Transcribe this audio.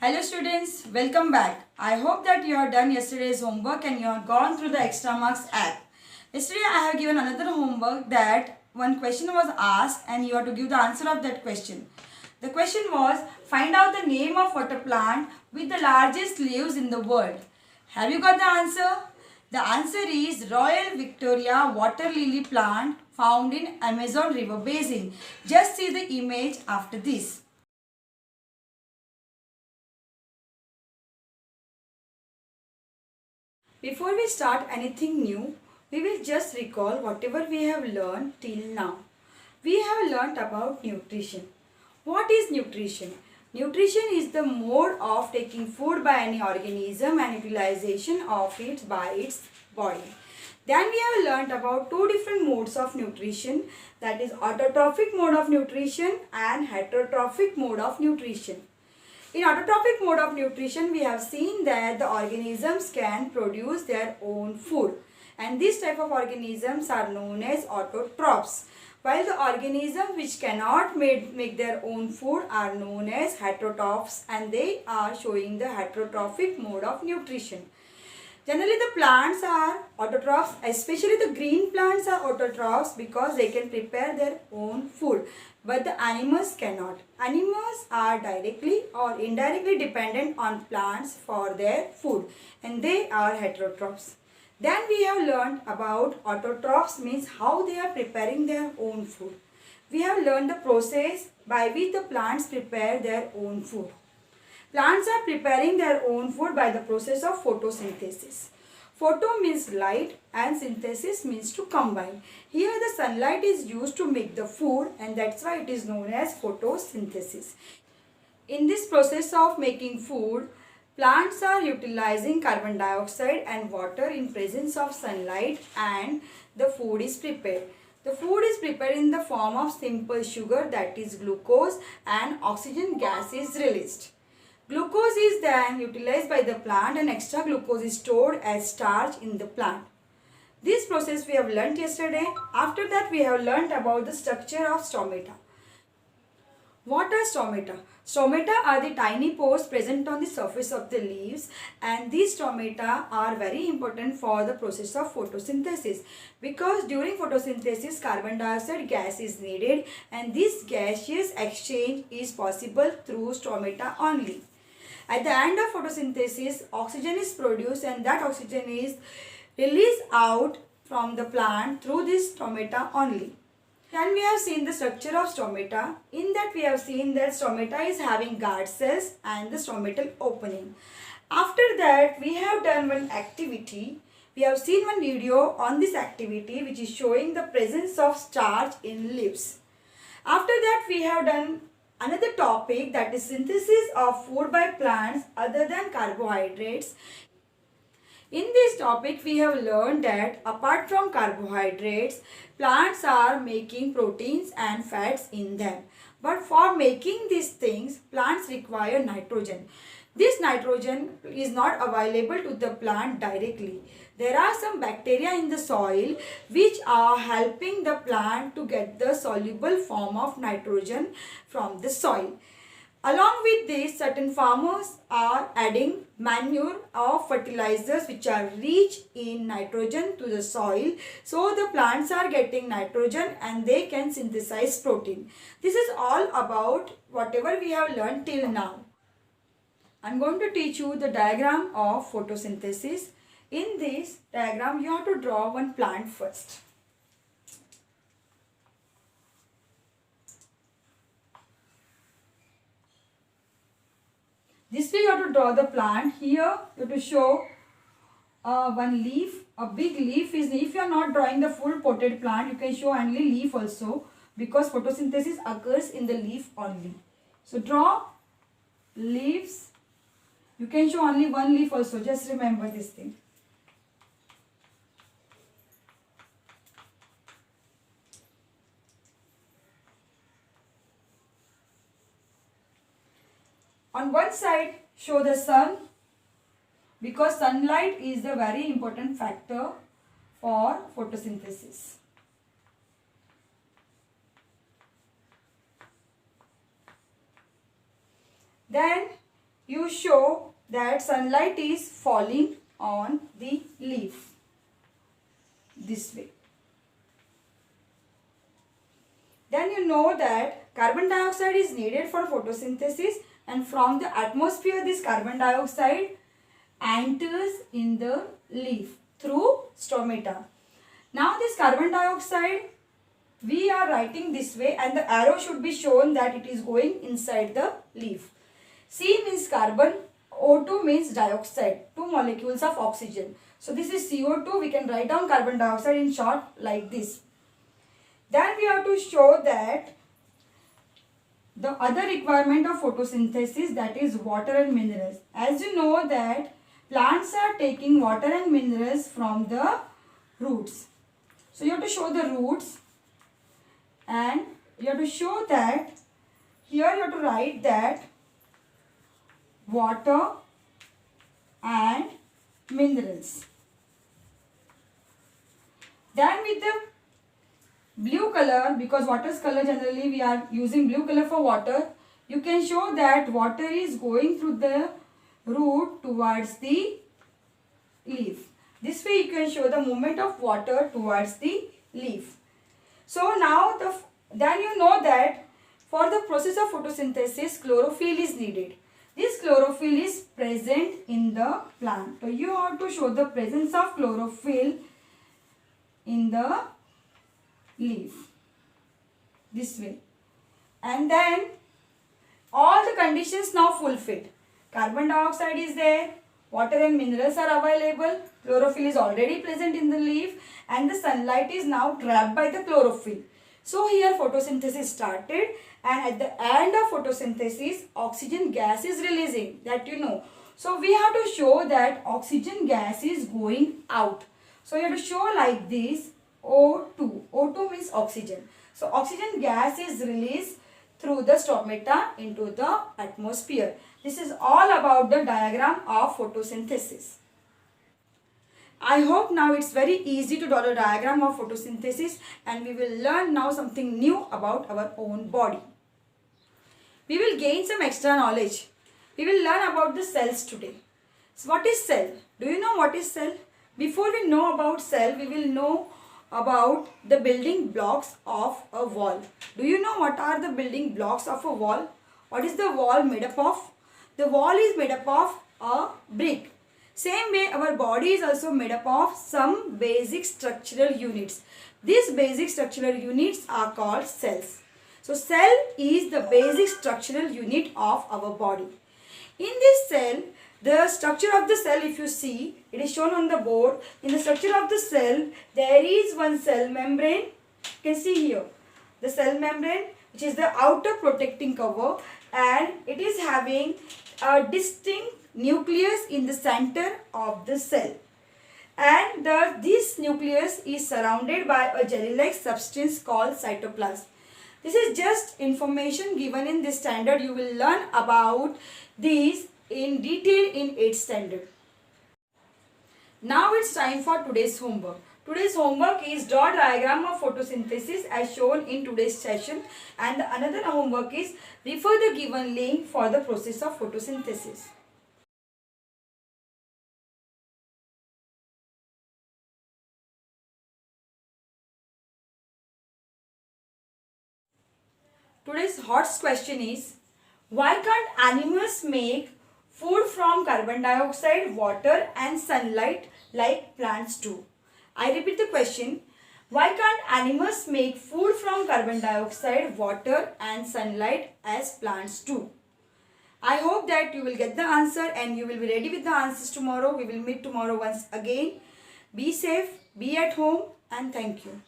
Hello students, welcome back. I hope that you have done yesterday's homework and you have gone through the extra marks app. Yesterday I have given another homework that one question was asked and you have to give the answer of that question. The question was, find out the name of water plant with the largest leaves in the world. Have you got the answer? The answer is Royal Victoria water lily plant found in Amazon river basin. Just see the image after this. Before we start anything new, we will just recall whatever we have learned till now. We have learnt about nutrition. What is nutrition? Nutrition is the mode of taking food by any organism and utilization of it by its body. Then we have learnt about two different modes of nutrition, that is autotrophic mode of nutrition and heterotrophic mode of nutrition. In autotrophic mode of nutrition, we have seen that the organisms can produce their own food, and these type of organisms are known as autotrophs, while the organisms which cannot make their own food are known as heterotrophs, and they are showing the heterotrophic mode of nutrition. Generally, the plants are autotrophs, especially the green plants are autotrophs because they can prepare their own food. But the animals cannot. Animals are directly or indirectly dependent on plants for their food, and they are heterotrophs. Then we have learned about autotrophs, means how they are preparing their own food. We have learned the process by which the plants prepare their own food. Plants are preparing their own food by the process of photosynthesis. Photo means light and synthesis means to combine. Here the sunlight is used to make the food, and that's why it is known as photosynthesis. In this process of making food, plants are utilizing carbon dioxide and water in presence of sunlight, and the food is prepared. The food is prepared in the form of simple sugar, that is glucose, and oxygen gas is released. Glucose is then utilized by the plant and extra glucose is stored as starch in the plant. This process we have learnt yesterday. After that we have learnt about the structure of stomata. What are stomata? Stomata are the tiny pores present on the surface of the leaves, and these stomata are very important for the process of photosynthesis, because during photosynthesis carbon dioxide gas is needed, and this gaseous exchange is possible through stomata only. At the end of photosynthesis, oxygen is produced, and that oxygen is released out from the plant through this stomata only. Then we have seen the structure of stomata. In that we have seen that stomata is having guard cells and the stomatal opening. After that we have done one activity. We have seen one video on this activity which is showing the presence of starch in leaves. After that we have done another topic, that is synthesis of food by plants other than carbohydrates. In this topic we have learned that apart from carbohydrates, plants are making proteins and fats in them. But for making these things, plants require nitrogen. This nitrogen is not available to the plant directly. There are some bacteria in the soil which are helping the plant to get the soluble form of nitrogen from the soil. Along with this, certain farmers are adding manure or fertilizers which are rich in nitrogen to the soil. So the plants are getting nitrogen and they can synthesize protein. This is all about whatever we have learned till now. I am going to teach you the diagram of photosynthesis. In this diagram, you have to draw one plant first. This way you have to draw the plant. Here you have to show one leaf. A big leaf is, if you are not drawing the full potted plant, you can show only leaf also, because photosynthesis occurs in the leaf only. So draw leaves. You can show only one leaf also. Just remember this thing. On one side, show the sun, because sunlight is the very important factor for photosynthesis. Then you show that sunlight is falling on the leaf this way. Then you know that carbon dioxide is needed for photosynthesis, and from the atmosphere this carbon dioxide enters in the leaf through stomata. Now this carbon dioxide we are writing this way, and the arrow should be shown that it is going inside the leaf. C means carbon, O2 means dioxide, 2 molecules of oxygen. So this is CO2, we can write down carbon dioxide in short like this. Then we have to show that the other requirement of photosynthesis, that is water and minerals. As you know that plants are taking water and minerals from the roots. So you have to show the roots, and you have to show that here you have to write that water and minerals. Then with the blue color, because water's color generally we are using blue color for water, you can show that water is going through the root towards the leaf. This way you can show the movement of water towards the leaf. So now then you know that for the process of photosynthesis chlorophyll is needed. This chlorophyll is present in the plant. So you have to show the presence of chlorophyll in the leaf this way. And then all the conditions now fulfilled. Carbon dioxide is there, water and minerals are available, chlorophyll is already present in the leaf, and the sunlight is now trapped by the chlorophyll. So here photosynthesis started, and at the end of photosynthesis oxygen gas is releasing, that you know. So we have to show that oxygen gas is going out. So you have to show like this, O2. O2 means oxygen. So oxygen gas is released through the stomata into the atmosphere. This is all about the diagram of photosynthesis. I hope now it's very easy to draw the diagram of photosynthesis, and we will learn now something new about our own body. We will gain some extra knowledge. We will learn about the cells today. So what is cell? Do you know what is cell? Before we know about cell, we will know about the building blocks of a wall. Do you know what are the building blocks of a wall? What is the wall made up of? The wall is made up of a brick. Same way our body is also made up of some basic structural units. These basic structural units are called cells. So cell is the basic structural unit of our body. In this cell, the structure of the cell, if you see, it is shown on the board. In the structure of the cell, there is one cell membrane. You can see here the cell membrane, which is the outer protecting cover, and it is having a distinct nucleus in the center of the cell. And this nucleus is surrounded by a jelly-like substance called cytoplasm. This is just information given in this standard. You will learn about these in detail in 8th standard. Now it's time for today's homework. Today's homework is draw diagram of photosynthesis as shown in today's session, and another homework is refer the given link for the process of photosynthesis. Today's hot question is, why can't animals make food from carbon dioxide, water and sunlight like plants do? I repeat the question. Why can't animals make food from carbon dioxide, water and sunlight as plants do? I hope that you will get the answer and you will be ready with the answers tomorrow. We will meet tomorrow once again. Be safe, be at home, and thank you.